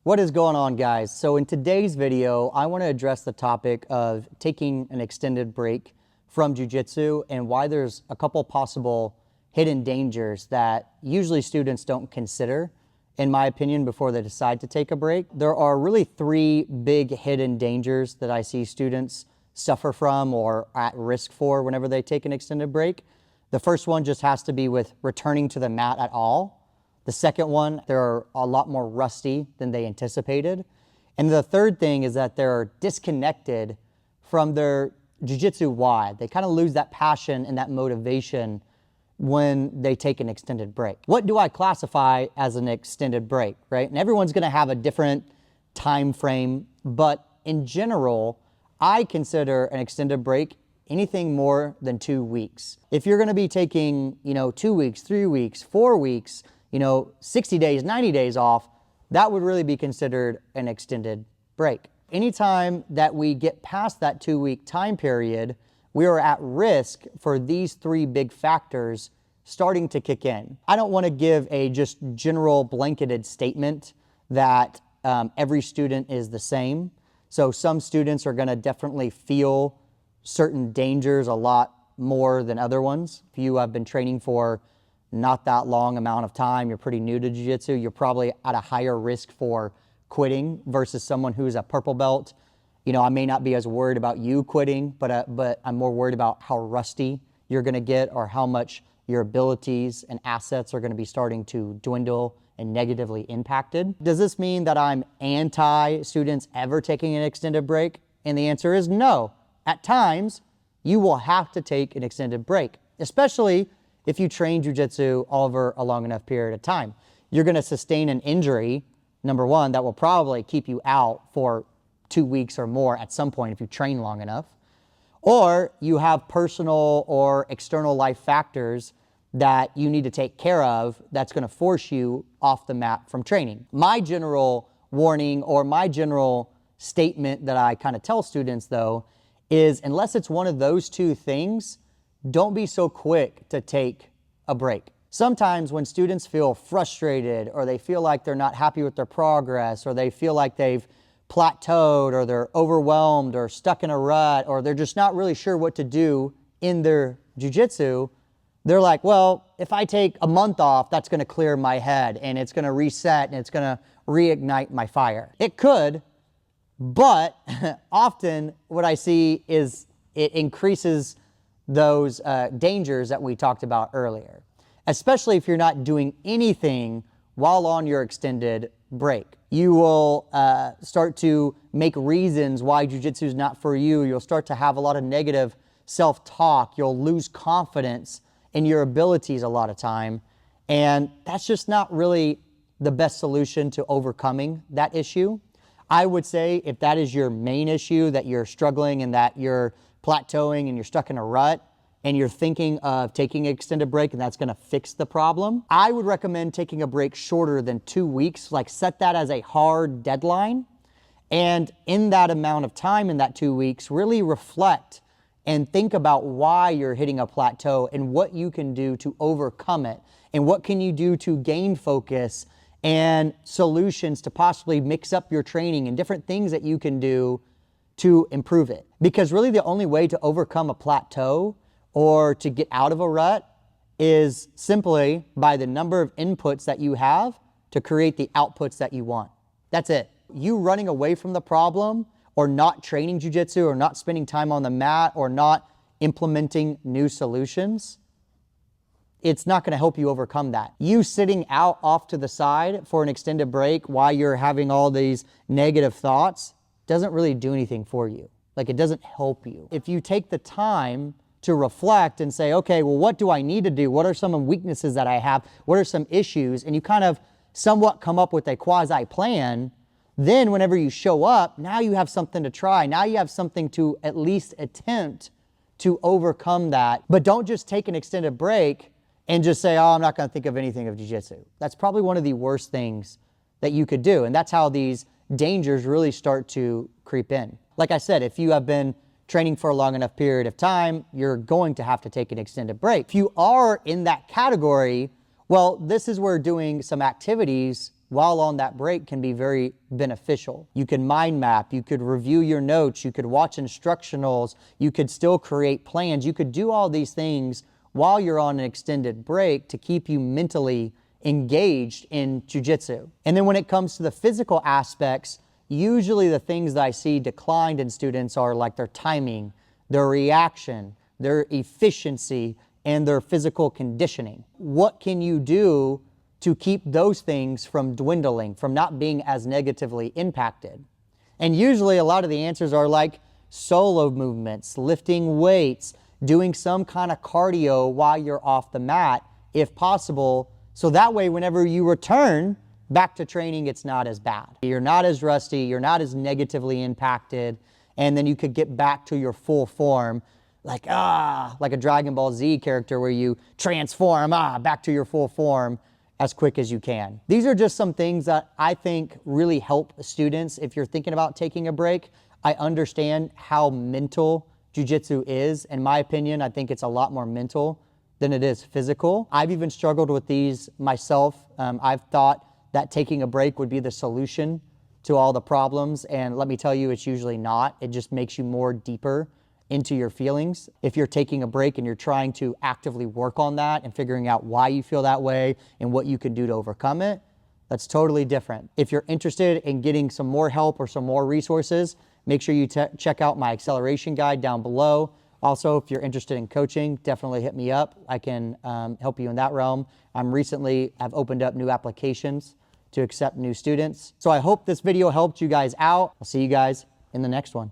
What is going on, guys? So in today's video, I want to address the topic of taking an extended break from jiu-jitsu and why there's a couple possible hidden dangers that usually students don't consider, in my opinion, before they decide to take a break. There are really three big hidden dangers that I see students suffer from or at risk for whenever they take an extended break. The first one just has to be with returning to the mat at all. The second one, they're a lot more rusty than they anticipated. And the third thing is that they're disconnected from their jiu-jitsu why. They kind of lose that passion and that motivation when they take an extended break. What do I classify as an extended break, right? And everyone's gonna have a different time frame, but in general, I consider an extended break anything more than 2 weeks. If you're gonna be taking, 2 weeks, 3 weeks, 4 weeks, 60 days, 90 days off, that would really be considered an extended break. Anytime that we get past that 2-week time period, we are at risk for these three big factors starting to kick in. I don't want to give a just general blanketed statement that every student is the same. So some students are going to definitely feel certain dangers a lot more than other ones. If you have been training for not that long amount of time, you're pretty new to jiu-jitsu, you're probably at a higher risk for quitting versus someone who's a purple belt. I may not be as worried about you quitting, but I'm more worried about how rusty you're gonna get or how much your abilities and assets are gonna be starting to dwindle and negatively impacted. Does this mean that I'm anti-students ever taking an extended break? And the answer is no. At times, you will have to take an extended break, especially if you train jiu-jitsu over a long enough period of time. You're gonna sustain an injury, number one, that will probably keep you out for 2 weeks or more at some point if you train long enough. Or you have personal or external life factors that you need to take care of that's gonna force you off the mat from training. My general warning or my general statement that I kind of tell students though is unless it's one of those two things, don't be so quick to take a break. Sometimes when students feel frustrated or they feel like they're not happy with their progress or they feel like they've plateaued or they're overwhelmed or stuck in a rut or they're just not really sure what to do in their jiu-jitsu, they're like, well, if I take a month off, that's gonna clear my head and it's gonna reset and it's gonna reignite my fire. It could, but often what I see is it increases those dangers that we talked about earlier, especially if you're not doing anything while on your extended break. You will start to make reasons why jiu-jitsu is not for you. You'll start to have a lot of negative self-talk. You'll lose confidence in your abilities a lot of time. And that's just not really the best solution to overcoming that issue. I would say if that is your main issue, that you're struggling and that you're plateauing and you're stuck in a rut and you're thinking of taking an extended break and that's gonna fix the problem, I would recommend taking a break shorter than 2 weeks, like set that as a hard deadline. And in that amount of time, in that 2 weeks, really reflect and think about why you're hitting a plateau and what you can do to overcome it. And what can you do to gain focus and solutions to possibly mix up your training and different things that you can do to improve it. Because really the only way to overcome a plateau or to get out of a rut is simply by the number of inputs that you have to create the outputs that you want. That's it. You running away from the problem or not training jiu-jitsu or not spending time on the mat or not implementing new solutions, it's not gonna help you overcome that. You sitting out off to the side for an extended break while you're having all these negative thoughts doesn't really do anything for you. Like it doesn't help you. If you take the time to reflect and say, okay, well, what do I need to do? What are some weaknesses that I have? What are some issues? And you kind of somewhat come up with a quasi plan, then whenever you show up, now you have something to try. Now you have something to at least attempt to overcome that. But don't just take an extended break and just say, oh, I'm not gonna think of anything of jiu-jitsu. That's probably one of the worst things that you could do. And that's how these dangers really start to creep in. Like I said, if you have been training for a long enough period of time, you're going to have to take an extended break. If you are in that category, well, this is where doing some activities while on that break can be very beneficial. You could mind map, you could review your notes, you could watch instructionals, you could still create plans. You could do all these things while you're on an extended break to keep you mentally engaged in jiu-jitsu. And then when it comes to the physical aspects, usually the things that I see declined in students are like their timing, their reaction, their efficiency, and their physical conditioning. What can you do to keep those things from dwindling, from not being as negatively impacted? And usually a lot of the answers are like solo movements, lifting weights, doing some kind of cardio while you're off the mat, if possible, so that way whenever you return back to training, it's not as bad. You're not as rusty, you're not as negatively impacted, and then you could get back to your full form, like a Dragon Ball Z character where you transform back to your full form as quick as you can. These are just some things that I think really help students if you're thinking about taking a break. I understand how mental jiu-jitsu is. In my opinion, I think it's a lot more mental than it is physical. I've even struggled with these myself. I've thought that taking a break would be the solution to all the problems, and let me tell you, it's usually not. It just makes you more deeper into your feelings. If you're taking a break and you're trying to actively work on that and figuring out why you feel that way and what you can do to overcome it, that's totally different. If you're interested in getting some more help or some more resources, make sure you check out my acceleration guide down below. Also, if you're interested in coaching, definitely hit me up. I can help you in that realm. I've opened up new applications to accept new students. So I hope this video helped you guys out. I'll see you guys in the next one.